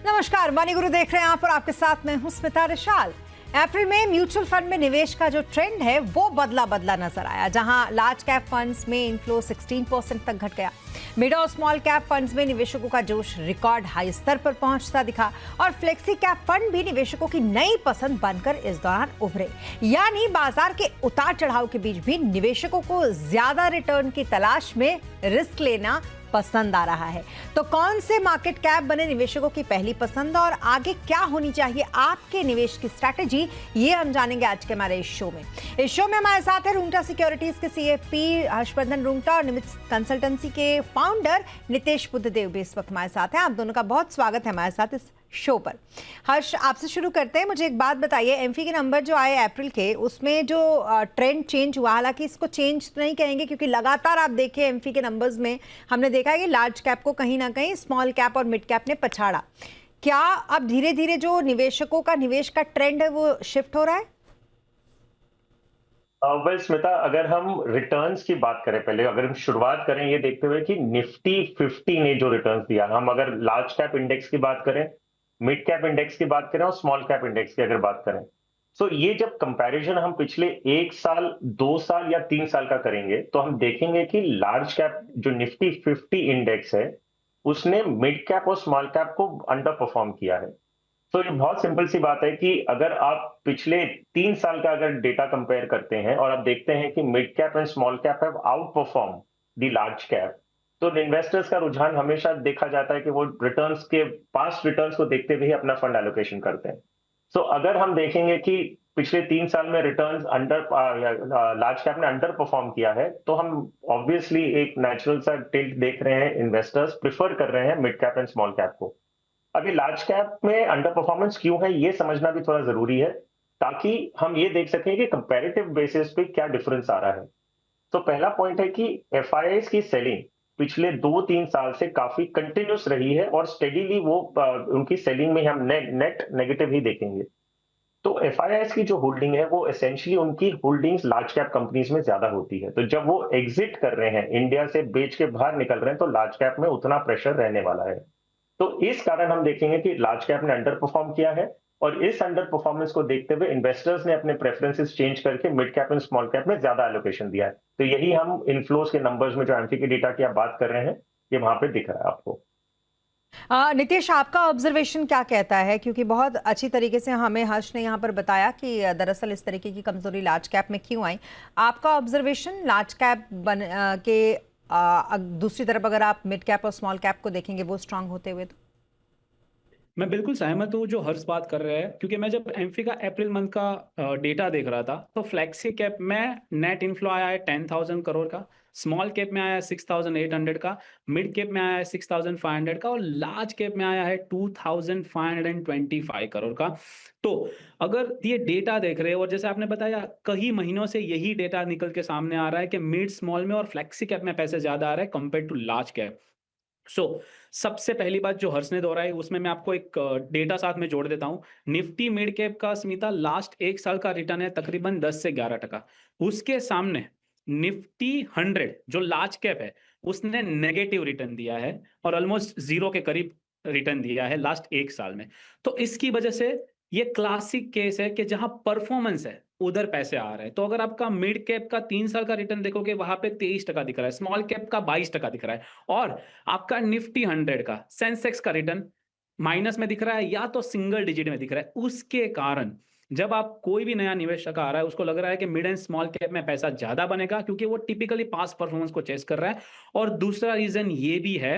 नमस्कार, मनी गुरु देख रहे हैं आप और आपके साथ मैं हूं स्मिता रिशाल। अप्रैल में म्यूचुअल फंड में निवेश का जो ट्रेंड है वो बदला बदला नजर आया, जहां लार्ज कैप फंड्स में इनफ्लो 16% तक घट गया। मिड और स्मॉल कैप फंड्स में निवेशकों का जोश रिकॉर्ड हाई स्तर पर पहुंचता दिखा और फ्लेक्सी कैप फंड भी निवेशकों की नई पसंद बनकर इस दौरान उभरे। यानी बाजार के उतार चढ़ाव के बीच भी निवेशकों को ज्यादा रिटर्न की तलाश में रिस्क लेना पसंद आ रहा है। तो कौन से मार्केट कैप बने निवेशकों की पहली पसंद और आगे क्या होनी चाहिए आपके निवेश की स्ट्रैटेजी, ये हम जानेंगे आज के हमारे इस शो में। इस शो में हमारे साथ है रुंगटा सिक्योरिटीज के सीएफपी हर्षवर्धन रुंगटा और निमित्त कंसल्टेंसी के फाउंडर नितेश बुद्धदेव भी इस वक्त हमारे साथ हैं। आप दोनों का बहुत स्वागत है हमारे साथ इस शो पर। हर्ष, आपसे शुरू करते हैं। मुझे एक बात बताइए, एमफी के नंबर जो आए अप्रैल के, उसमें जो ट्रेंड चेंज हुआ, हालांकि इसको चेंज तो नहीं कहेंगे क्योंकि लगातार आप देखिए एमफी के नंबर्स में हमने देखा है कि लार्ज कैप को कहीं ना कहीं स्मॉल कैप और मिड कैप ने पछाड़ा। क्या अब धीरे धीरे जो निवेशकों का निवेश का ट्रेंड है वो शिफ्ट हो रहा है? वेल स्मिता, अगर हम रिटर्न्स की बात करें, पहले अगर हम शुरुआत करें ये देखते हुए कि निफ्टी 50 ने जो रिटर्न्स दिया, हम अगर लार्ज कैप इंडेक्स की बात करें, मिड कैप इंडेक्स की बात करें और स्मॉल कैप इंडेक्स की अगर बात करें, तो ये जब कंपैरिजन हम पिछले 1 साल 2 साल या 3 साल का करेंगे तो हम देखेंगे कि लार्ज कैप जो निफ्टी 50 इंडेक्स है उसने मिड कैप और स्मॉल कैप को अंडर परफॉर्म किया है। तो ये बहुत सिंपल सी बात है कि अगर आप पिछले 3 साल का अगर डेटा कंपेयर करते हैं और आप देखते हैं कि mid cap and small cap have out perform the large cap, तो इन्वेस्टर्स का रुझान हमेशा देखा जाता है कि वो रिटर्न्स के पास्ट रिटर्न्स को देखते हुए ही अपना फंड एलोकेशन करते हैं। सो अगर हम देखेंगे कि पिछले 3 साल में रिटर्न्स अंडर लार्ज कैप ने अंडर परफॉर्म किया है, तो हम ऑब्वियसली एक नेचुरल सा टिल्ट देख रहे हैं, इन्वेस्टर्स प्रिफर कर रहे हैं mid cap and small cap को। अभी लार्ज कैप में अंडर परफॉर्मेंस क्यों है ये समझना भी थोड़ा जरूरी है, ताकि हम ये देख सकें कि कंपैरेटिव बेसिस पे क्या डिफरेंस आ रहा है। तो पहला पॉइंट है कि एफआईआईज की सेलिंग पिछले 2-3 साल से काफी कंटिन्यूस रही है और स्टेडीली वो उनकी सेलिंग में हम नेट नेगेटिव ही देखेंगे। तो एफआईआईज की जो होल्डिंग है वो एसेंशियली उनकी होल्डिंग्स लार्ज कैप कंपनीज में ज्यादा होती है। तो जब वो एग्जिट कर रहे हैं, इंडिया से बेच के बाहर निकल रहे हैं, तो लार्ज कैप में उतना प्रेशर रहने वाला है। तो इस कारण हम देखेंगे कि लार्ज कैप ने अंडर परफॉर्म किया है और इस अंडर परफॉर्मेंस को देखते हुए इन्वेस्टर्स ने अपने प्रेफरेंसेस चेंज करके mid cap and small cap में ज्यादा एलोकेशन दिया है। तो यही हम इनफ्लोज के नंबर्स में जो एमफी के डेटा की आप बात कर रहे हैं, ये वहां पे दिख रहा है आपको। नितेश, आपका ऑब्जर्वेशन क्या कहता है? क्योंकि बहुत अच्छी तरीके से हमें हर्ष ने यहाँ पर बताया कि दरअसल इस तरीके की कमजोरी लार्ज कैप में क्यों आई। आपका ऑब्जर्वेशन लार्ज कैप दूसरी तरफ अगर आप मिड कैप और स्मॉल कैप को देखेंगे वो स्ट्रांग होते हुए, तो मैं बिल्कुल सहमत हूँ जो हर्ष बात कर रहे हैं, क्योंकि मैं जब एमफी का अप्रैल मंथ का डेटा देख रहा था तो फ्लेक्सी कैप में नेट इनफ्लो आया है 10,000 करोड़ का, स्मॉल कैप में आया है 6,800 का, मिड कैप में आया है 6,500 का और लार्ज कैप में आया है 2,525 करोड़ का। तो अगर ये डेटा देख रहे हैं और जैसे आपने बताया कई महीनों से यही डेटा निकल के सामने आ रहा है कि मिड स्मॉल में और फ्लेक्सी कैप में पैसे ज्यादा आ रहे हैं कंपेयर टू लार्ज कैप। सबसे पहली बात जो हर्ष ने दोहराई उसमें मैं आपको एक डेटा साथ में जोड़ देता हूं। निफ्टी मिड कैप का स्मिता लास्ट 1 साल का रिटर्न है तकरीबन 10 से 11%। उसके सामने निफ्टी 100 जो लार्ज कैप है उसने नेगेटिव रिटर्न दिया है और ऑलमोस्ट जीरो के करीब रिटर्न दिया है लास्ट 1 साल में। तो इसकी वजह से ये क्लासिक केस है कि जहां परफॉर्मेंस है उधर पैसे आ रहे हैं। तो अगर आपका मिड कैप का 3 साल का रिटर्न देखोगे वहां पे 23% दिख रहा है, स्मॉल कैप का 22% दिख रहा है और आपका निफ्टी 100 का, सेंसेक्स का रिटर्न माइनस में दिख रहा है या तो सिंगल डिजिट में दिख रहा है। उसके कारण जब आप कोई भी नया निवेशक आ रहा है उसको लग रहा है कि मिड एंड स्मॉल कैप में पैसा ज्यादा बनेगा क्योंकि वो टिपिकली पास्ट परफॉर्मेंस को चेस कर रहा है। और दूसरा रीजन ये भी है,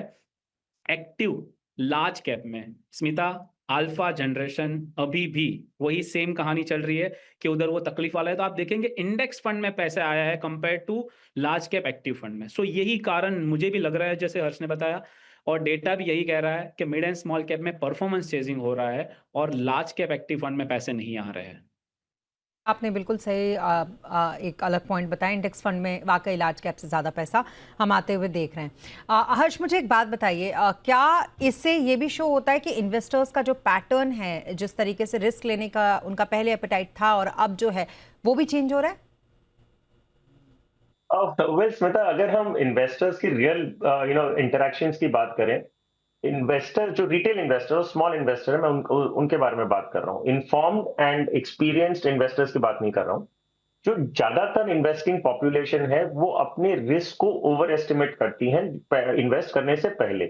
एक्टिव लार्ज कैप में स्मिता अल्फा जनरेशन अभी भी वही सेम कहानी चल रही है कि उधर वो तकलीफ वाला है। तो आप देखेंगे इंडेक्स फंड में पैसे आया है compare to large cap active fund में। सो यही कारण मुझे भी लग रहा है जैसे हर्ष ने बताया और डेटा भी यही कह रहा है कि मिड एंड स्मॉल कैप में परफॉर्मेंस चेजिंग हो रहा है और लार्ज कैप एक्टिव फंड में पैसे नहीं आ रहे हैं। आपने बिल्कुल सही एक अलग पॉइंट बताया। इंडेक्स फंड में वाकई लार्ज कैप से ज़्यादा पैसा हम आते हुए देख रहे हैं। हर्ष, मुझे एक बात बताइए, क्या इससे ये भी शो होता है कि इन्वेस्टर्स का जो पैटर्न है, जिस तरीके से रिस्क लेने का उनका पहले एपेटाइट था और अब जो है वो भी चेंज हो रहा है? वेल स्मिता, अगर हम इन्वेस्टर्स की रियल इंटरेक्शंस की बात करें, इन्वेस्टर जो रिटेल इन्वेस्टर और स्मॉल इन्वेस्टर है, मैं उनके बारे में बात कर रहा हूँ। इन्फॉर्म्ड एंड एक्सपीरियंस्ड इन्वेस्टर्स की बात नहीं कर रहा हूँ। जो ज्यादातर इन्वेस्टिंग पॉपुलेशन है वो अपने रिस्क को ओवर एस्टिमेट करती है इन्वेस्ट करने से पहले।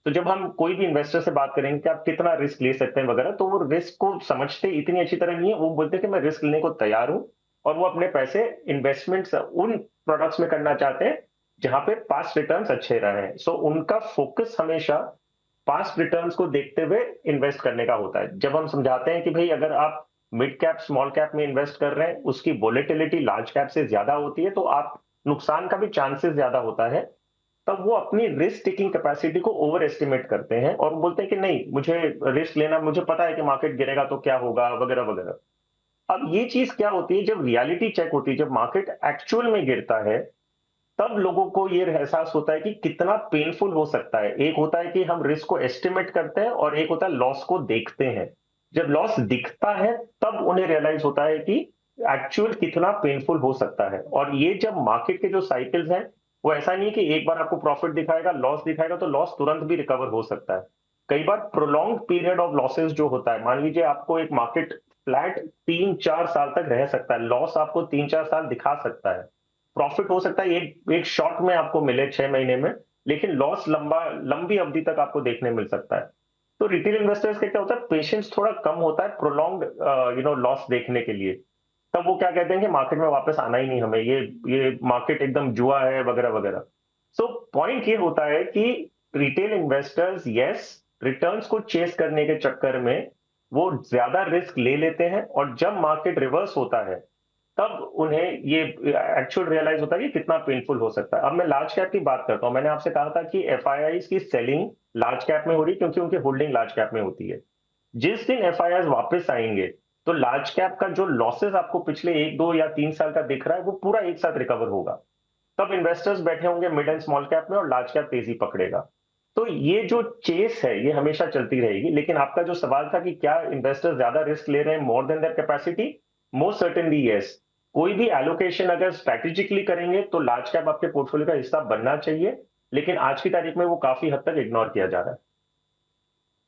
तो जब हम कोई भी इन्वेस्टर से बात करेंगे कि आप कितना रिस्क ले सकते हैं वगैरह, तो वो रिस्क को समझते इतनी अच्छी तरह नहीं है। वो बोलते हैं कि मैं रिस्क लेने को तैयार हूं, और वो अपने पैसे इन्वेस्टमेंट्स उन प्रोडक्ट्स में करना चाहते हैं जहां पे पास्ट रिटर्न्स अच्छे रहे हैं। सो उनका फोकस हमेशा पास्ट रिटर्न्स को देखते हुए इन्वेस्ट करने का होता है। जब हम समझाते हैं कि भाई अगर आप मिड कैप स्मॉल कैप में इन्वेस्ट कर रहे हैं, उसकी वोलेटिलिटी लार्ज कैप से ज्यादा होती है, तो आप नुकसान का भी चांसेस ज्यादा होता है, तब वो अपनी रिस्क टेकिंग कैपेसिटी को ओवर एस्टिमेट करते हैं और बोलते हैं कि नहीं, मुझे रिस्क लेना, मुझे पता है कि मार्केट गिरेगा तो क्या होगा वगैरह वगैरह। अब ये चीज क्या होती है, जब रियलिटी चेक होती है, जब मार्केट एक्चुअल में गिरता है, तब लोगों को ये एहसास होता है कि कितना पेनफुल हो सकता है। एक होता है कि हम रिस्क को एस्टिमेट करते हैं और एक होता है लॉस को देखते हैं। जब लॉस दिखता है तब उन्हें रियलाइज होता है कि एक्चुअल कितना पेनफुल हो सकता है। और ये जब मार्केट के जो साइकिल्स हैं, वो ऐसा नहीं है कि एक बार आपको प्रॉफिट दिखाएगा, लॉस दिखाएगा तो लॉस तुरंत भी रिकवर हो सकता है। कई बार प्रोलॉन्ग पीरियड ऑफ लॉसेस जो होता है, मान लीजिए आपको एक मार्केट फ्लैट 3-4 साल तक रह सकता है, लॉस आपको 3-4 साल दिखा सकता है, प्रॉफिट हो सकता है एक एक शॉट में आपको मिले 6 महीने में, लेकिन लॉस लंबी अवधि तक आपको देखने मिल सकता है। तो रिटेल इन्वेस्टर्स का क्या होता है, पेशेंस थोड़ा कम होता है प्रोलॉन्ग लॉस देखने के लिए। तब वो क्या कहते हैं कि मार्केट में वापस आना ही नहीं हमें, ये मार्केट एकदम जुआ है वगैरह वगैरह। सो पॉइंट ये होता है कि रिटेल इन्वेस्टर्स यस, रिटर्न्स को चेस करने के चक्कर में वो ज्यादा रिस्क ले लेते हैं, और जब मार्केट रिवर्स होता है तब उन्हें ये एक्चुअल रियलाइज होता है कि कितना पेनफुल हो सकता है। अब मैं लार्ज कैप की बात करता हूं। मैंने आपसे कहा था कि एफआईआईज की सेलिंग लार्ज कैप में हो रही है क्योंकि उनकी होल्डिंग लार्ज कैप में होती है। जिस दिन एफआईआईज वापस आएंगे, तो लार्ज कैप का जो लॉसेस आपको पिछले 1, 2 या 3 साल का दिख रहा है, वो पूरा एक साथ रिकवर होगा। तब इन्वेस्टर्स बैठे होंगे मिड एंड स्मॉल कैप में और लार्ज कैप तेजी पकड़ेगा। तो ये जो चेस है ये हमेशा चलती रहेगी। लेकिन आपका जो सवाल था कि क्या इन्वेस्टर्स ज्यादा रिस्क ले रहे हैं more than their capacity, most certainly yes. कोई भी एलोकेशन अगर स्ट्रैटेजिकली करेंगे तो लार्ज कैप आपके पोर्टफोलियो का हिस्सा बनना चाहिए, लेकिन आज की तारीख में वो काफी हद तक इग्नोर किया जा रहा है।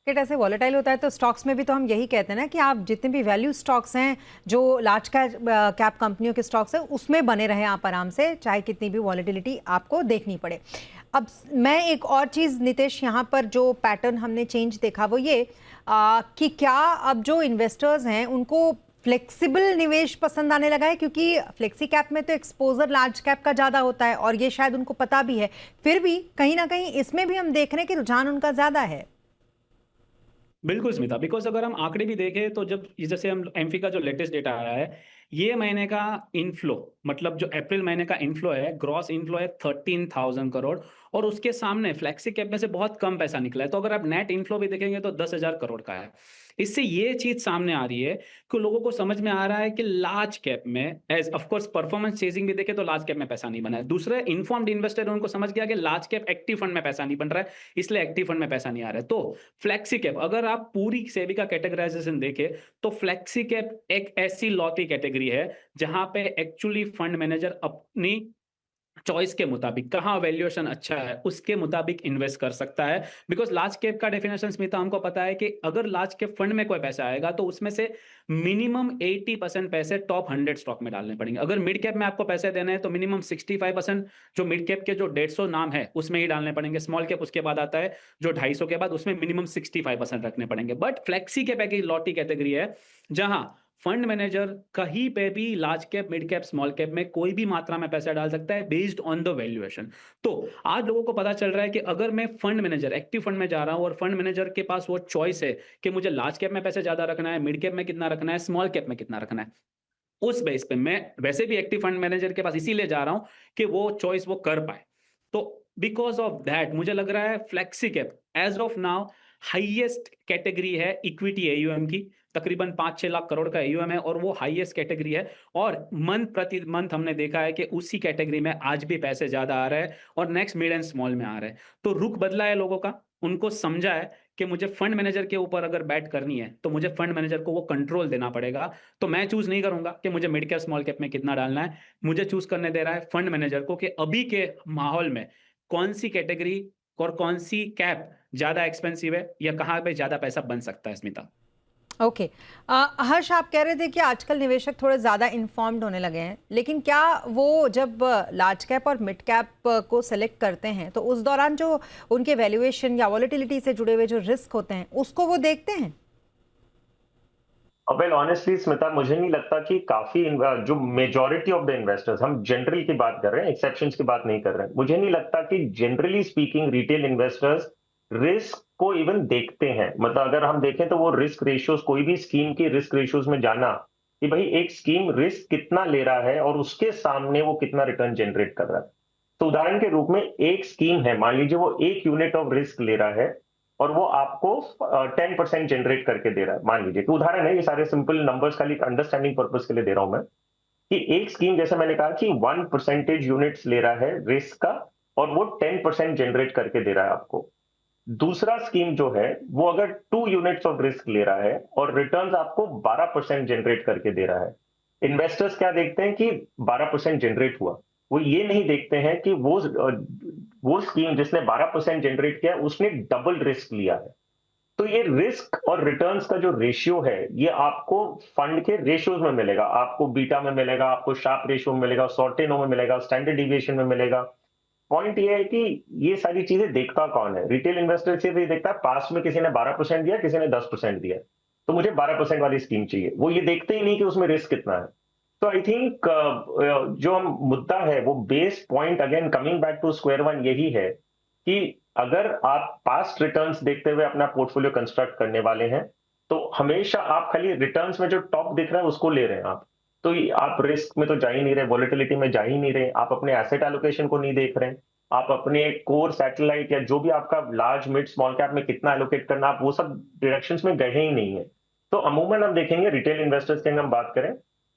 मार्केट ऐसे वॉलेटाइल होता है तो स्टॉक्स में भी तो हम यही कहते हैं ना कि आप जितने भी वैल्यू स्टॉक्स हैं, जो लार्ज कैप कंपनियों के स्टॉक्स हैं, उसमें बने रहें आप आराम से, चाहे कितनी भी वॉलेटिलिटी आपको देखनी पड़े। अब मैं एक और चीज़ नितेश, यहाँ पर जो पैटर्न हमने चेंज देखा वो ये कि क्या अब जो इन्वेस्टर्स हैं उनको फ्लेक्सिबल निवेश पसंद आने लगा है, क्योंकि फ्लेक्सी कैप में तो एक्सपोजर लार्ज कैप का ज़्यादा होता है और ये शायद उनको पता भी है, फिर भी कहीं ना कहीं इसमें भी हम देख रहे हैं कि रुझान उनका ज़्यादा है। बिल्कुल स्मिता, बिकॉज अगर हम आंकड़े भी देखें तो जब जैसे हम एमफी का जो लेटेस्ट डेटा आया है, ये महीने का इनफ्लो, मतलब जो अप्रैल महीने का इनफ्लो है, ग्रॉस इनफ्लो है 13,000 करोड़, और उसके सामने फ्लेक्सी कैप में से बहुत कम पैसा निकला है। तो अगर आप नेट इनफ्लो भी देखेंगे तो 10,000 करोड़ का है। इससे ये चीज सामने आ रही है कि लोगों को समझ में आ रहा है कि लार्ज कैप में, as of course performance chasing भी देखे तो लार्ज कैप में पैसा नहीं बना है। दूसरे इन्फॉर्म्ड इन्वेस्टर उनको समझ गया कि लार्ज कैप एक्टिव फंड में पैसा नहीं बन रहा है, इसलिए एक्टिव फंड में पैसा नहीं आ रहा है। तो फ्लेक्सी कैप, अगर आप पूरी सेबी का कैटेगराइजेशन देखें तो फ्लेक्सी कैप एक ऐसी लौती कैटेगरी है जहां पे एक्चुअली फंड मैनेजर अपनी चॉइस के मुताबिक, कहाँ वैल्यूएशन अच्छा है उसके मुताबिक इन्वेस्ट कर सकता है। बिकॉज लार्ज कैप का डेफिनेशन स्मिता हमको पता है कि अगर लार्ज कैप फंड में कोई पैसा आएगा तो उसमें से मिनिमम 80% पैसे टॉप 100 स्टॉक में डालने पड़ेंगे। अगर मिड कैप में आपको पैसे देने हैं तो मिनिमम 65% जो मिड कैप के जो 150 नाम है उसमें ही डालने पड़ेंगे। स्मॉल कैप उसके बाद आता है जो 250 के बाद, उसमें मिनिमम 65% रखने पड़ेंगे। बट फ्लेक्सी कैप एक लॉटी कैटेगरी है जहां फंड मैनेजर कहीं पे भी large cap, mid cap, small cap में कोई भी मात्रा में पैसा डाल सकता है बेस्ड ऑन द वैल्यूएशन। तो आज लोगों को पता चल रहा है कि अगर मैं फंड मैनेजर, एक्टिव फंड में जा रहा हूं और फंड मैनेजर के पास वो चॉइस है कि मुझे लार्ज कैप में पैसे ज्यादा रखना है, मिड कैप में कितना रखना है, स्मॉल कैप में कितना रखना है, उस बेस पे मैं वैसे भी एक्टिव फंड मैनेजर के पास इसीलिए जा रहा हूं कि वो चॉइस वो कर पाए। तो बिकॉज ऑफ दैट मुझे लग रहा है flexi cap as of now highest category है इक्विटी एयूएम की। तकरीबन 5-6 लाख करोड़ का एयूएम है और वो हाईएस्ट कैटेगरी है। और मंथ प्रति मंथ हमने देखा है कि उसी कैटेगरी में आज भी पैसे ज्यादा आ रहे हैं और नेक्स्ट मिड एंड स्मॉल में आ रहे हैं। तो रुख बदला है लोगों का, उनको समझा है कि मुझे फंड मैनेजर के ऊपर अगर बैट करनी है तो मुझे फंड मैनेजर को वो कंट्रोल देना पड़ेगा। तो मैं चूज नहीं करूंगा कि मुझे मिड कैप स्मॉल कैप में कितना डालना है, मुझे चूज करने दे रहा है फंड मैनेजर को कि अभी के माहौल में कौन सी कैटेगरी और कौन सी कैप ज्यादा एक्सपेंसिव है या कहाँ पे ज्यादा पैसा बन सकता है। स्मिता, ओके। हर्ष, आप कह रहे थे कि आजकल निवेशक थोड़े ज़्यादा इन्फॉर्म्ड होने लगे हैं, लेकिन क्या वो जब लार्ज कैप और मिड कैप को सेलेक्ट करते हैं तो उस दौरान जो उनके वैल्यूएशन या वॉलेटिलिटी से जुड़े हुए जो रिस्क होते हैं उसको वो देखते हैं? वेल ऑनेस्टली स्मिता, मुझे नहीं लगता कि काफी जो मेजॉरिटी ऑफ द इन्वेस्टर्स, हम जनरल की बात कर रहे हैं, एक्सेप्शंस की बात नहीं कर रहे हैं, मुझे नहीं लगता कि generally speaking retail investors risk को इवन देखते हैं। मतलब अगर हम देखें तो वो रिस्क रेशियोज, कोई भी स्कीम की रिस्क रेशियोज में जाना कि भाई एक स्कीम रिस्क कितना ले रहा है और उसके सामने वो कितना रिटर्न जनरेट कर रहा है। तो उदाहरण के रूप में एक स्कीम है, मान लीजिए वो 1 यूनिट ऑफ रिस्क ले रहा है और वो आपको 10% जनरेट करके दे रहा है। मान लीजिए कि उदाहरण है, ये सारे सिंपल नंबर्स खाली अंडरस्टैंडिंग पर्पस के लिए दे रहा हूं मैं, कि एक स्कीम जैसे मैंने कहा कि 1% यूनिट्स ले रहा है रिस्क का और वो 10% जनरेट करके दे रहा है आपको। दूसरा स्कीम जो है वो अगर 2 यूनिट्स ऑफ रिस्क ले रहा है और रिटर्न्स आपको 12% जनरेट करके दे रहा है। इन्वेस्टर्स क्या देखते हैं कि 12% जनरेट हुआ, वो ये नहीं देखते हैं कि वो स्कीम जिसने 12% जनरेट किया उसने डबल रिस्क लिया है। तो ये रिस्क और रिटर्न्स का जो रेशियो है ये आपको फंड के रेशियोज में मिलेगा, आपको बीटा में मिलेगा, आपको शार्प रेशियो में मिलेगा, सॉर्टेनो में मिलेगा, स्टैंडर्ड डिविएशन में मिलेगा। पॉइंट ये है कि ये सारी चीजें देखता कौन है? रिटेल इन्वेस्टर सिर्फ ये देखता है पास्ट में किसी ने 12% दिया, किसी ने 10% दिया, तो मुझे 12% वाली स्कीम चाहिए। वो ये देखते ही नहीं कि उसमें रिस्क कितना है। तो आई थिंक जो हम मुद्दा है वो base point, again coming back to square one, यही है कि अगर आप पास्ट रिटर्न्स देखते हुए अपना पोर्टफोलियो कंस्ट्रक्ट करने वाले हैं तो हमेशा आप खाली रिटर्न्स में जो टॉप दिख रहा है उसको ले रहे हैं आप, तो आप रिस्क में तो जा ही नहीं रहे, वॉलेटिलिटी में जा ही नहीं रहे, आप अपने एसेट एलोकेशन को नहीं देख रहे हैं, आप अपने कोर सैटेलाइट या जो भी आपका लार्ज मिड स्मॉल कैप में कितना एलोकेट करना, आप वो सब डायरेक्शंस में गए ही नहीं है। तो अमूमन हम देखेंगे रिटेल इन्वेस्टर्स की अगर हम बात करें,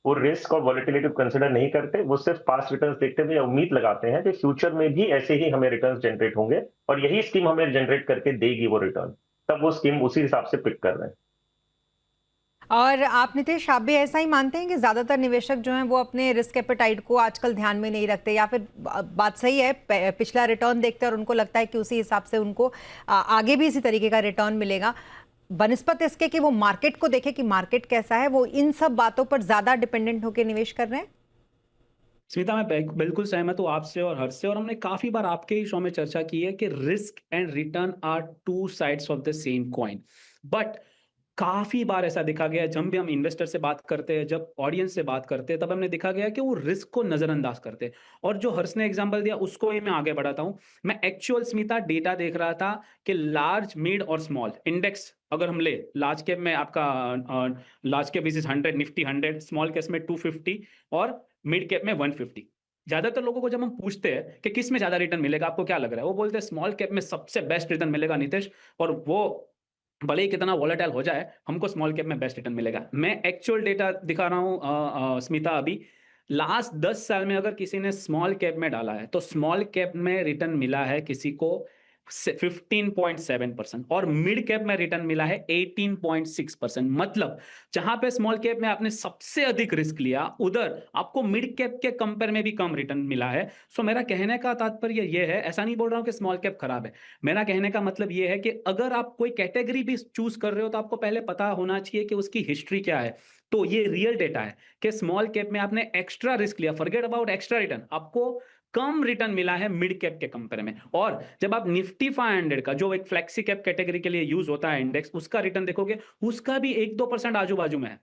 वो रिस्क और वॉलेटिलिटी को कंसिडर नहीं करते, वो सिर्फ पास्ट रिटर्न्स देखते हुए उम्मीद लगाते हैं कि फ्यूचर में भी ऐसे ही हमें रिटर्न्स जनरेट होंगे और यही स्कीम हमें जनरेट करके देगी वो रिटर्न, तब वो स्कीम उसी हिसाब से पिक कर रहे हैं। और आप नितेश, आप भी ऐसा ही मानते हैं कि ज़्यादातर निवेशक जो हैं वो अपने रिस्क एपेटाइट को आजकल ध्यान में नहीं रखते, या फिर बात सही है, पिछला रिटर्न देखते हैं और उनको लगता है कि उसी हिसाब से उनको आगे भी इसी तरीके का रिटर्न मिलेगा, बनिस्बत इसके कि वो मार्केट को देखे कि मार्केट कैसा है, वो इन सब बातों पर ज़्यादा डिपेंडेंट होकर निवेश कर रहे हैं? स्मिता, मैं बिल्कुल सहमत हूँ आपसे और हर्ष से, और हमने काफी बार आपके ही शो में चर्चा की है कि risk and return are two sides of the same coin. But काफी बार ऐसा देखा गया है, जब भी हम इन्वेस्टर से बात करते हैं, जब ऑडियंस से बात करते हैं, तब हमने देखा गया कि वो रिस्क को नजरअंदाज करते हैं। और जो हर्ष ने एग्जांपल दिया उसको ही मैं आगे बढ़ाता हूं। मैं एक्चुअल स्मिता डेटा देख रहा था कि लार्ज मिड और स्मॉल इंडेक्स अगर हम ले, लार्ज कैप में आपका large cap basis 100 Nifty 100, small cap में 250 और मिड कैप में 150। ज्यादातर लोगों को जब हम पूछते हैं कि किस में ज्यादा रिटर्न मिलेगा, आपको क्या लग रहा है, वो बोलते हैं स्मॉल कैप में सबसे बेस्ट रिटर्न मिलेगा नितेश, और वो भले ही कितना वॉलेटाइल हो जाए, हमको स्मॉल कैप में बेस्ट रिटर्न मिलेगा। मैं एक्चुअल डेटा दिखा रहा हूं स्मिता। अभी लास्ट 10 साल में अगर किसी ने स्मॉल कैप में डाला है तो स्मॉल कैप में रिटर्न मिला है किसी को 15.7% और मिड कैप में रिटर्न मिला है 18.6%। मतलब जहां पे स्मॉल कैप में आपने सबसे अधिक रिस्क लिया, उधर आपको मिड कैप के कंपेयर में भी कम रिटर्न मिला है। सो मेरा कहने का तात्पर्य यह है, ऐसा नहीं बोल रहा हूं कि स्मॉल कैप खराब है, मेरा कहने का मतलब यह है कि अगर आप कोई कैटेगरी भी चूज कर रहे हो तो आपको पहले पता होना चाहिए कि उसकी हिस्ट्री क्या है। तो ये रियल डेटा है कि स्मॉल कैप में आपने एक्स्ट्रा रिस्क लिया, फॉरगेट अबाउट एक्स्ट्रा रिटर्न, आपको कम रिटर्न मिला है मिड कैप के कंपेयर में। और जब आप निफ्टी 500 का, जो एक फ्लेक्सी कैप कैटेगरी के लिए यूज होता है इंडेक्स, उसका रिटर्न देखोगे, उसका भी 1-2% आजू बाजू में है,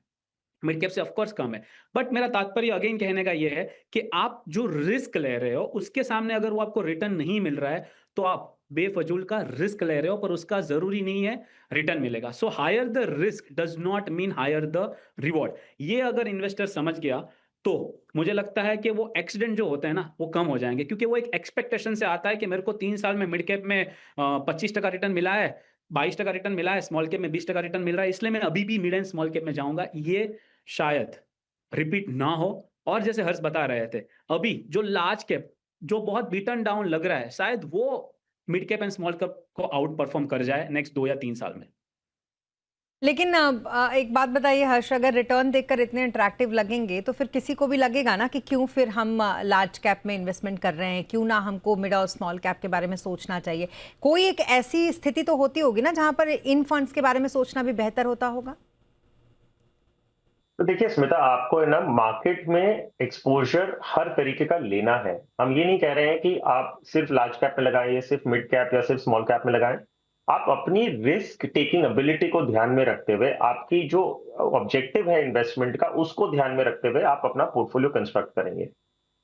मिड कैप से ऑफकोर्स कम है। बट मेरा तात्पर्य अगेन कहने का यह है कि आप जो रिस्क ले रहे हो उसके सामने अगर वो आपको रिटर्न नहीं मिल रहा है तो आप बेफजूल का रिस्क ले रहे हो, पर उसका जरूरी नहीं है रिटर्न मिलेगा। So higher the risk does not mean higher the reward. ये अगर इन्वेस्टर समझ गया तो मुझे लगता है कि वो एक्सीडेंट जो होते हैं ना वो कम हो जाएंगे, क्योंकि वो एक एक्सपेक्टेशन से आता है कि मेरे को 3 साल में मिड कैप में 25% रिटर्न मिला है, 22% रिटर्न मिला है, स्मॉल कैप में 20% रिटर्न मिल रहा है, इसलिए मैं अभी भी मिड एंड स्मॉल कैप में जाऊंगा। ये शायद रिपीट ना हो। और जैसे हर्ष बता रहे थे, अभी जो लार्ज कैप जो बहुत बीटन डाउन लग रहा है, शायद वो mid cap and small cap को आउट परफॉर्म कर जाए नेक्स्ट 2 या 3 साल में। लेकिन एक बात बताइए हर्ष, अगर रिटर्न देखकर इतने अट्रैक्टिव लगेंगे तो फिर किसी को भी लगेगा ना कि क्यों फिर हम लार्ज कैप में इन्वेस्टमेंट कर रहे हैं, क्यों ना हमको मिड और स्मॉल कैप के बारे में सोचना चाहिए। कोई एक ऐसी स्थिति तो होती होगी ना जहां पर इन फंड्स के बारे में सोचना भी बेहतर होता होगा। तो देखिए स्मिता, आपको है ना मार्केट में एक्सपोजर हर तरीके का लेना है। हम ये नहीं कह रहे हैं कि आप सिर्फ लार्ज कैप में लगाएं, सिर्फ मिड कैप या सिर्फ स्मॉल कैप में लगाएं। आप अपनी रिस्क टेकिंग एबिलिटी को ध्यान में रखते हुए, आपकी जो ऑब्जेक्टिव है इन्वेस्टमेंट का, उसको ध्यान में रखते हुए आप अपना पोर्टफोलियो कंस्ट्रक्ट करेंगे।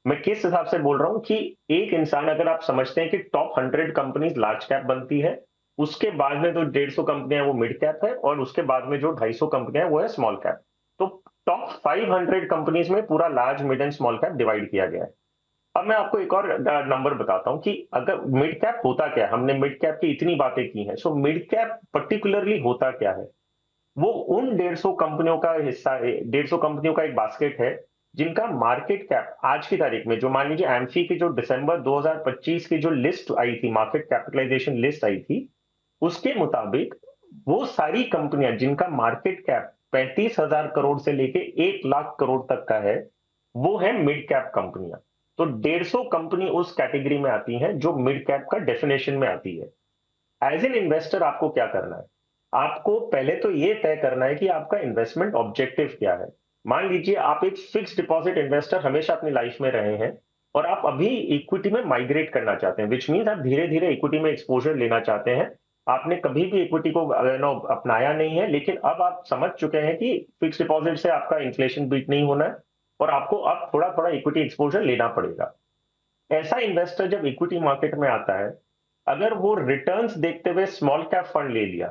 मैं किस हिसाब से बोल रहा हूं कि एक इंसान, अगर आप समझते हैं कि टॉप 100 कंपनीज लार्ज कैप बनती है, उसके बाद में जो 150 कंपनियां वो मिड कैप है, और उसके बाद में जो 250 कंपनियां हैं वो है स्मॉल कैप। तो टॉप 500 कंपनीज में पूरा large, mid and small cap divide किया गया है। अब मैं आपको एक और नंबर बताता हूं कि अगर मिड कैप होता क्या है। हमने मिड कैप की इतनी बातें की हैं, सो मिड कैप पर्टिकुलरली होता क्या है। वो उन 150 कंपनियों का हिस्सा है, 150 कंपनियों का एक बास्केट है जिनका मार्केट कैप आज की तारीख में, जो मान लीजिए एमफी की जो दिसंबर 2025 की जो लिस्ट आई थी, मार्केट कैपिटलाइजेशन लिस्ट आई थी, उसके मुताबिक वो सारी कंपनियां जिनका मार्केट कैप 35,000 करोड़ से लेके 1 लाख करोड़ तक का है, वो है मिड कैप कंपनियां। तो 150 कंपनी उस कैटेगरी में आती हैं जो मिड कैप का डेफिनेशन में आती है। एज एन इन्वेस्टर आपको क्या करना है? आपको पहले तो ये तय करना है कि आपका इन्वेस्टमेंट ऑब्जेक्टिव क्या है। मान लीजिए आप एक फिक्स डिपॉजिट इन्वेस्टर हमेशा अपनी लाइफ में रहे हैं, और आप अभी इक्विटी में माइग्रेट करना चाहते हैं, विच मीन्स आप धीरे धीरे इक्विटी में एक्सपोजर लेना चाहते हैं। आपने कभी भी इक्विटी को अपनाया नहीं है, लेकिन अब आप समझ चुके हैं कि फिक्स डिपॉजिट से आपका इन्फ्लेशन बीट नहीं होना है, और आपको अब थोड़ा थोड़ा इक्विटी एक्सपोजर लेना पड़ेगा। ऐसा इन्वेस्टर जब इक्विटी मार्केट में आता है, अगर वो रिटर्न्स देखते हुए स्मॉल कैप फंड ले लिया,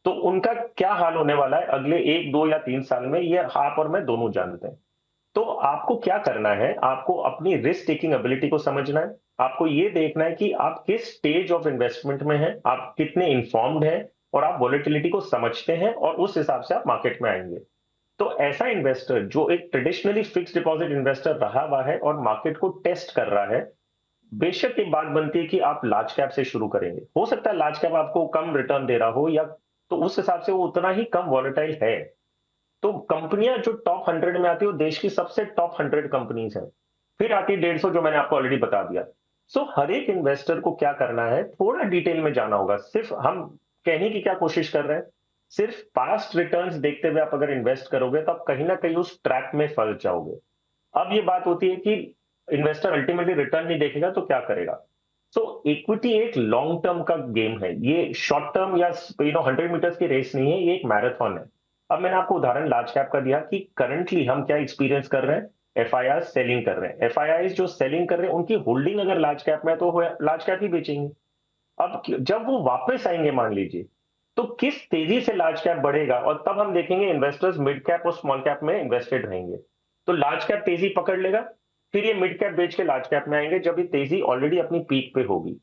तो उनका क्या हाल होने वाला है अगले 1, 2 या 3 साल में, ये आप और मैं दोनों जानते हैं। तो आपको क्या करना है? आपको अपनी रिस्क टेकिंग एबिलिटी को समझना है। आपको ये देखना है कि आप किस स्टेज ऑफ इन्वेस्टमेंट में हैं, आप कितने इन्फॉर्म्ड हैं, और आप वॉलेटिलिटी को समझते हैं, और उस हिसाब से आप मार्केट में आएंगे। तो ऐसा इन्वेस्टर जो एक ट्रेडिशनली फिक्स डिपॉजिट इन्वेस्टर रहा हुआ है और मार्केट को टेस्ट कर रहा है, बेशक एक बात बनती है कि आप लार्ज कैप से शुरू करेंगे। हो सकता है लार्ज कैप आपको कम रिटर्न दे रहा हो, या तो उस हिसाब से वो उतना ही कम वॉलेटाइल है। तो कंपनियां जो टॉप 100 में आती है वो देश की सबसे टॉप 100 कंपनीज हैं। फिर आती है 150, जो मैंने आपको ऑलरेडी बता दिया। सो हर एक इन्वेस्टर को क्या करना है, थोड़ा डिटेल में जाना होगा। सिर्फ हम कहने की क्या कोशिश कर रहे हैं, सिर्फ पास्ट रिटर्न्स देखते हुए आप अगर इन्वेस्ट करोगे तो आप कहीं ना कहीं उस ट्रैप में फंस जाओगे। अब ये बात होती है कि इन्वेस्टर अल्टीमेटली रिटर्न नहीं देखेगा तो क्या करेगा। सो इक्विटी एक लॉन्ग टर्म का गेम है, ये शॉर्ट टर्म या 100 मीटर्स की रेस नहीं है, ये एक मैराथन है। अब मैंने आपको उदाहरण लार्ज कैप का दिया कि करंटली हम क्या एक्सपीरियंस कर रहे हैं। एफआईआई सेलिंग कर रहे हैं, एफआईआई जो सेलिंग कर रहे हैं उनकी होल्डिंग अगर लार्ज कैप में है तो लार्ज कैप ही बेचेंगे। अब जब वो वापस आएंगे मान लीजिए, तो किस तेजी से लार्ज कैप बढ़ेगा, और तब हम देखेंगे इन्वेस्टर्स मिड कैप और स्मॉल कैप में इन्वेस्टेड रहेंगे। तो लार्ज कैप तेजी पकड़ लेगा, फिर ये मिड कैप बेच के लार्ज कैप में आएंगे जब ये तेजी ऑलरेडी अपनी पीक पे होगी।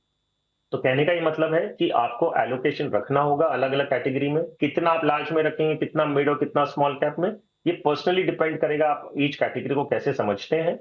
तो कहने का ये मतलब है कि आपको एलोकेशन रखना होगा अलग अलग कैटेगरी में। कितना आप लार्ज में रखेंगे, कितना मिड और कितना स्मॉल कैप में, ये पर्सनली डिपेंड करेगा आप ईच कैटेगरी को कैसे समझते हैं।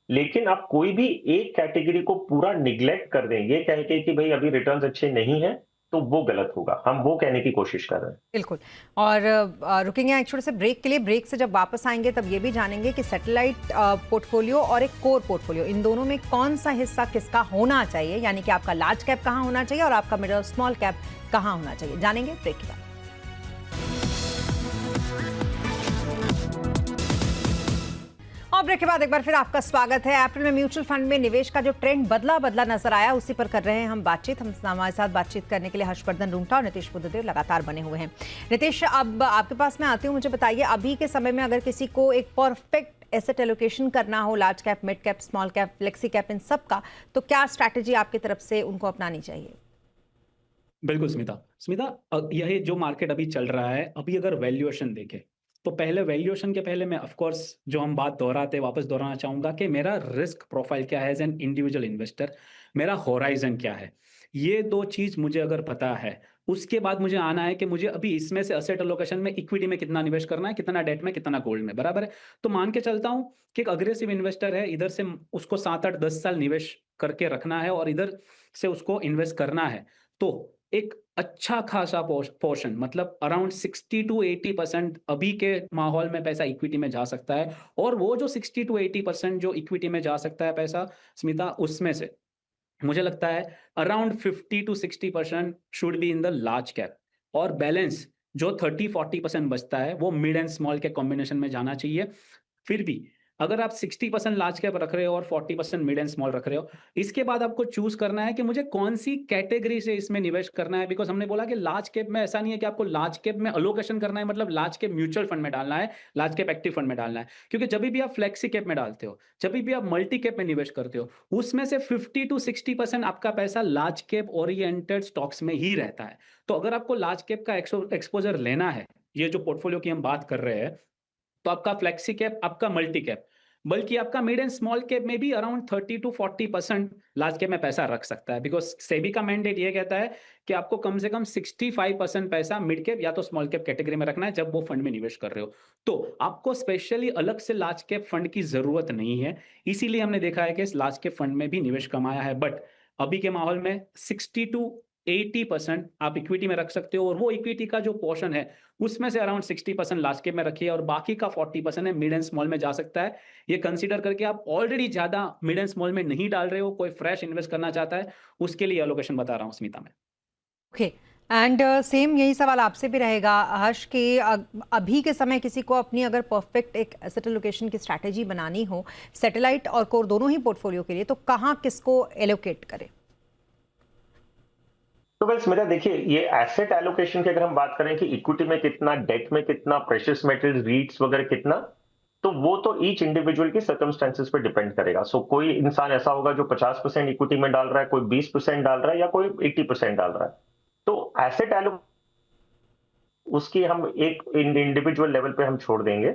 लेकिन आप कोई भी एक कैटेगरी को पूरा निग्लेक्ट कर दें ये कह के कि भाई अभी रिटर्न्स अच्छे नहीं है, तो वो गलत होगा। हम वो कहने की कोशिश कर रहे हैं। बिल्कुल। और रुकेंगे एक छोटे से ब्रेक के लिए। ब्रेक से जब वापस आएंगे तब ये भी जानेंगे कि सैटेलाइट पोर्टफोलियो और एक कोर पोर्टफोलियो, इन दोनों में कौन सा हिस्सा किसका होना चाहिए, यानी कि आपका लार्ज कैप कहाँ होना चाहिए और आपका मिड और स्मॉल कैप कहाँ होना चाहिए। जानेंगे ब्रेक के बाद। और ब्रेक के बाद एक बार फिर आपका स्वागत है। अप्रैल में म्यूचुअल फंड में निवेश का जो ट्रेंड बदला नजर आया, उसी पर कर रहे हैं हम बातचीत। हम हमारे साथ बातचीत करने के लिए हर्षवर्धन रुंगटा और नितेश बुद्धदेव लगातार बने हुए हैं। नितेश, अब आपके पास मैं आती हूँ, मुझे बताइए अभी के समय में अगर किसी को एक परफेक्ट एसेट एलोकेशन करना हो, large cap, mid cap, small cap, flexi cap, इन सब का, तो क्या स्ट्रैटेजी आपकी तरफ से उनको अपनानी चाहिए? बिल्कुल स्मिता, यह जो मार्केट अभी चल रहा है, अभी अगर वैल्यूएशन देखें तो पहले वैल्यूएशन के पहले मैं ऑफ कोर्स जो हम बात दोहराते वापस दोहराना चाहूंगा कि मेरा रिस्क प्रोफाइल क्या है एज एन इंडिविजुअल इन्वेस्टर, मेरा होराइजन क्या है। ये दो चीज मुझे अगर पता है, उसके बाद मुझे आना है कि मुझे अभी इसमें से असेट एलोकेशन में इक्विटी में कितना निवेश करना है, कितना डेट में, कितना गोल्ड में, बराबर है। तो मान के चलता हूं कि एक अग्रेसिव इन्वेस्टर है, इधर से उसको 7, 8, 10 साल निवेश करके रखना है और इधर से उसको इन्वेस्ट करना है तो एक अच्छा खासा पोर्शन मतलब अराउंड 60 to 80% अभी के माहौल में पैसा इक्विटी में जा सकता है। और वो जो 60 to 80% जो इक्विटी में जा सकता है पैसा स्मिता, उसमें से मुझे लगता है around 50 to 60% should be in the large cap, और बैलेंस जो 30-40% बचता है वो मिड एंड स्मॉल के कॉम्बिनेशन में जाना चाहिए। फिर भी अगर आप 60% लार्ज कैप रख रहे हो और 40% मिड एंड स्मॉल रख रहे हो, इसके बाद आपको चूज करना है कि मुझे कौन सी कैटेगरी से इसमें निवेश करना है। बिकॉज हमने बोला कि लार्ज कैप में ऐसा नहीं है कि आपको लार्ज कैप में अलोकेशन करना है, मतलब लार्ज कैप म्यूचुअल फंड में डालना है, लार्ज कैप एक्टिव फंड में डालना है। क्योंकि जब भी आप फ्लेक्सी कैप में डालते हो, जब भी आप मल्टी कैप में निवेश करते हो, उसमें से 50 to 60% आपका पैसा लार्ज कैप ओरिएंटेड स्टॉक्स में ही रहता है। तो अगर आपको लार्ज कैप का एक्सपोजर लेना है, ये जो पोर्टफोलियो की हम बात कर रहे हैं, तो आपका फ्लेक्सी कैप, आपका मल्टी कैप, बल्कि आपका मिड एंड स्मॉल कैप में भी अराउंड 30 to 40% लार्ज कैप में पैसा रख सकता है। बिकॉज सेबी का मैंडेट ये कहता है कि आपको कम से कम 65% पैसा मिड कैप या तो स्मॉल कैप कैटेगरी में रखना है जब वो फंड में निवेश कर रहे हो। तो आपको स्पेशली अलग से लार्ज कैप फंड की जरूरत नहीं है। इसीलिए हमने देखा है कि इस लार्ज कैप फंड में भी निवेश कमाया है। बट अभी के माहौल में 60 to 80% आप इक्विटी में रख सकते हो, और वो इक्विटी का जो पोर्शन है उसमें से अराउंड 60% लार्ज कैप में रखिए और बाकी का 40% है मिड एंड स्मॉल में जा सकता है। ये कंसीडर करके आप ऑलरेडी ज्यादा मिड एंड स्मॉल में नहीं डाल रहे हो, कोई फ्रेश इन्वेस्ट करना चाहता है, उसके लिए एलोकेशन बता रहा हूँ स्मिता में। ओके, एंड सेम यही सवाल आपसे भी रहेगा हर्ष कि अभी के समय किसी को अपनी अगर परफेक्ट एक एसेट एलोकेशन की स्ट्रैटेजी बनानी हो सैटेलाइट और कोर दोनों ही पोर्टफोलियो के लिए, तो कहाँ किसको एलोकेट करें? तो बस मेरा देखिए, ये एसेट एलोकेशन की अगर हम बात करें कि इक्विटी में कितना, डेट में कितना, प्रेशियस मेटल्स, रीट्स वगैरह कितना, तो वो तो ईच इंडिविजुअल की सर्कमस्टेंसेस पे डिपेंड करेगा। सो कोई इंसान ऐसा होगा जो 50% इक्विटी में डाल रहा है, कोई 20% डाल रहा है, या कोई 80% डाल रहा है। तो एसेट एलो उसकी हम एक इंडिविजुअल लेवल पे हम छोड़ देंगे।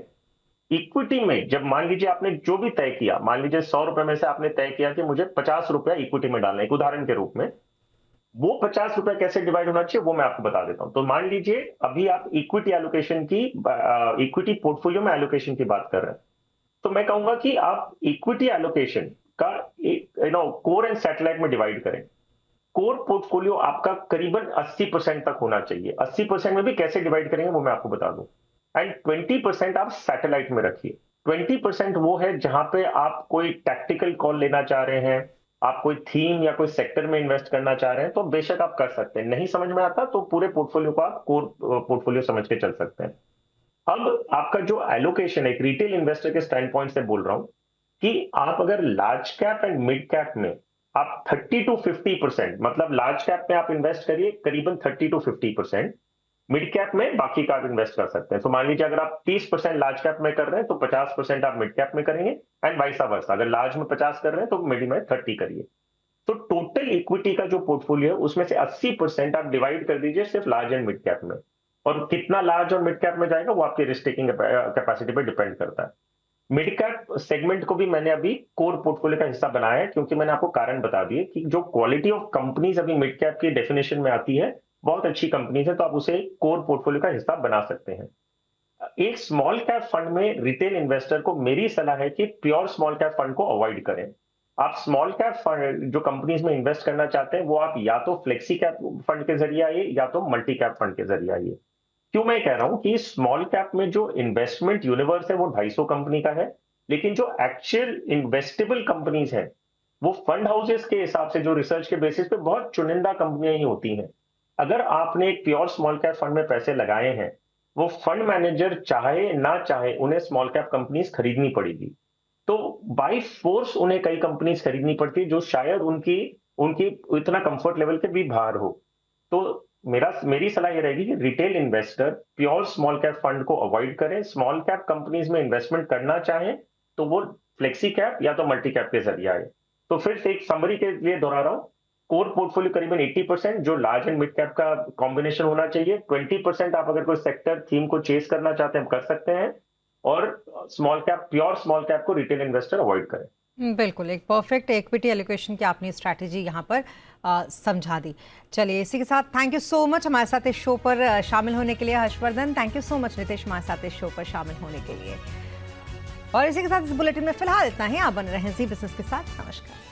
इक्विटी में जब मान लीजिए आपने जो भी तय किया, मान लीजिए 100 रुपए में से आपने तय किया कि मुझे 50 रुपया इक्विटी में डालना है, एक उदाहरण के रूप में, वो 50 रुपए कैसे डिवाइड होना चाहिए वो मैं आपको बता देता हूं। तो मान लीजिए अभी आप इक्विटी एलोकेशन की, इक्विटी पोर्टफोलियो में एलोकेशन की बात कर रहे हैं, तो मैं कहूंगा कि आप इक्विटी एलोकेशन का कोर एंड सैटेलाइट में डिवाइड करें। कोर पोर्टफोलियो आपका करीबन 80% तक होना चाहिए। 80% में भी कैसे डिवाइड करेंगे वो मैं आपको बता दूं। एंड 20% आप सैटेलाइट में रखिए। 20% वो है जहां पे आप कोई टैक्टिकल कॉल लेना चाह रहे हैं, आप कोई थीम या कोई सेक्टर में इन्वेस्ट करना चाह रहे हैं, तो बेशक आप कर सकते हैं। नहीं समझ में आता तो पूरे पोर्टफोलियो को आप कोर पोर्टफोलियो समझ के चल सकते हैं। अब आपका जो एलोकेशन है, एक रिटेल इन्वेस्टर के स्टैंड पॉइंट से बोल रहा हूं कि आप अगर large cap and mid cap में आप 30 to 50%, मतलब लार्ज कैप में आप इन्वेस्ट करिए करीबन 30 to 50%, मिड कैप में बाकी का आप इन्वेस्ट कर सकते हैं। तो मान लीजिए अगर आप 30% लार्ज कैप में कर रहे हैं तो 50% आप मिड कैप में करेंगे, एंड वाइस वर्सा, अगर लार्ज में 50 कर रहे हैं तो मिड में 30 करिए। तो टोटल इक्विटी का जो पोर्टफोलियो है उसमें से 80% आप डिवाइड कर दीजिए सिर्फ लार्ज एंड मिड कैप में, और कितना लार्ज और मिड कैप में जाएगा वो आपकी रिस्क टेकिंग कैपेसिटी पर डिपेंड करता है। मिड कैप सेगमेंट को भी मैंने अभी कोर पोर्टफोलियो का हिस्सा बनाया है, क्योंकि मैंने आपको कारण बता दिए कि जो क्वालिटी ऑफ कंपनीज अभी मिड कैप की डेफिनेशन में आती है, बहुत अच्छी कंपनीज है, तो आप उसे कोर पोर्टफोलियो का हिस्सा बना सकते हैं। एक स्मॉल कैप फंड में रिटेल इन्वेस्टर को मेरी सलाह है कि प्योर स्मॉल कैप फंड को अवॉइड करें। आप स्मॉल कैप फंड जो कंपनीज में इन्वेस्ट करना चाहते हैं वो आप या तो फ्लेक्सी कैप फंड के जरिए आइए या तो मल्टी कैप फंड के जरिए आइए। क्यों मैं कह रहा हूं कि स्मॉल कैप में जो इन्वेस्टमेंट यूनिवर्स है वो 250 कंपनी का है, लेकिन जो एक्चुअल इन्वेस्टेबल कंपनीज हैं वो फंड हाउसेस के हिसाब से, जो रिसर्च के बेसिस पे, बहुत चुनिंदा कंपनियां ही होती हैं। अगर आपने एक प्योर स्मॉल कैप फंड में पैसे लगाए हैं, वो फंड मैनेजर चाहे ना चाहे उन्हें स्मॉल कैप कंपनीज खरीदनी पड़ेगी। तो बाय फोर्स उन्हें कई कंपनीज खरीदनी पड़ती है जो शायद उनकी उनकी इतना कंफर्ट लेवल के भी बाहर हो। तो मेरी सलाह ये रहेगी कि retail investor pure small cap fund को अवॉइड करें। स्मॉल कैप कंपनीज में इन्वेस्टमेंट करना चाहें तो वो फ्लेक्सी कैप या तो मल्टी कैप के जरिए आए। तो फिर से एक समरी के लिए दोहरा रहा हूं, कोर पोर्टफोलियो करीबन 80% जो लार्ज एंड मिड कैप का कॉम्बिनेशन होना चाहिए। 20% आप अगर कोई सेक्टर थीम को चेस करना चाहते हैं कर सकते हैं, और small cap, pure small cap को रिटेल इन्वेस्टर अवॉइड करें। बिल्कुल, एक परफेक्ट इक्विटी एलोकेशन की आपने स्ट्रैटेजी यहाँ पर समझा दी। चलिए, इसी के साथ थैंक यू सो मच हमारे साथ इस शो पर शामिल होने के लिए Harshvardhan. Thank you so much Nitesh हमारे साथ इस शो पर शामिल होने के लिए। और इसी के साथ इस बुलेटिन में फिलहाल इतना ही। आप बने रहें जी बिजनेस के साथ। नमस्कार।